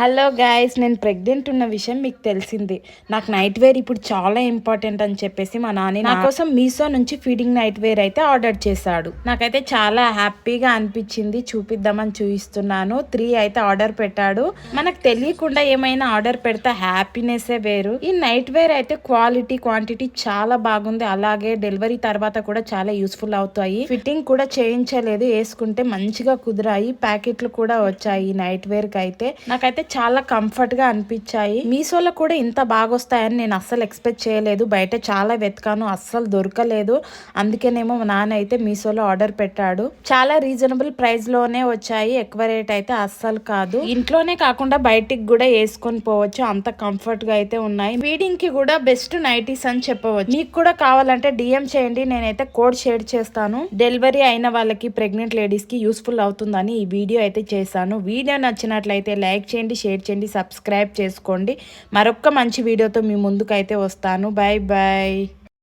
Hello guys, నేను pregnant ఉన్న విషయం మీకు తెలిసింది. నాకు నైట్ వేర్ ఇప్పుడు చాలా ఇంపార్టెంట్ అని చెప్పేసి మా నాన్న నా కోసం మీషో నుంచి ఫీడింగ్ నైట్ వేర్ అయితే ఆర్డర్ చేశాడు. నాకైతే చాలా హ్యాపీగా అనిపించింది. చూపిద్దామని చూపిస్తున్నాను. 3 అయితే ఆర్డర్ పెట్టాడు. మనకు తెలియకుండా ఏమైనా ఆర్డర్ పెడితే హ్యాపీనెస్సే వేరు. ఈ నైట్ వేర్ అయితే క్వాలిటీ క్వాంటిటీ చాలా బాగుంది. అలాగే డెలివరీ తర్వాత కూడా చాలా యూస్ఫుల్ అవుతాయి. ఫిట్టింగ్ కూడా చేయించలేదు, వేసుకుంటే మంచిగా కుదిరాయి. ప్యాకెట్లు కూడా వచ్చాయి ఈ నైట్ వేర్ కి అయితే. నాకైతే చాలా కంఫర్ట్ గా అనిపించాయి. మీషోలో కూడా ఇంత బాగా వస్తాయని నేను అస్సలు ఎక్స్పెక్ట్ చేయలేదు. బయట చాలా వెతకాను, అస్సలు దొరకలేదు. అందుకేనేమో మా నాన్న అయితే మీషోలో ఆర్డర్ పెట్టాడు. చాలా రీజనబుల్ ప్రైస్ లోనే వచ్చాయి. ఎక్కువ రేట్ అయితే అస్సలు కాదు. ఇంట్లోనే కాకుండా బయటికి కూడా వేసుకొని పోవచ్చు, అంత కంఫర్ట్ గా అయితే ఉన్నాయి. ఫీడింగ్ కి కూడా బెస్ట్ నైటీస్ అని చెప్పవచ్చు. మీకు కూడా కావాలంటే డిఎం చేయండి, నేనైతే కోడ్ షేర్ చేస్తాను. డెలివరీ అయిన వాళ్ళకి, ప్రెగ్నెంట్ లేడీస్ కి యూస్ఫుల్ అవుతుందని ఈ వీడియో అయితే చేశాను. వీడియో నచ్చినట్లయితే లైక్ చేయండి, షేర్ చేయండి, సబ్స్క్రైబ్ చేసుకోండి. మరొక మంచి వీడియోతో మీ ముందుకు అయితే వస్తాను. Bye bye.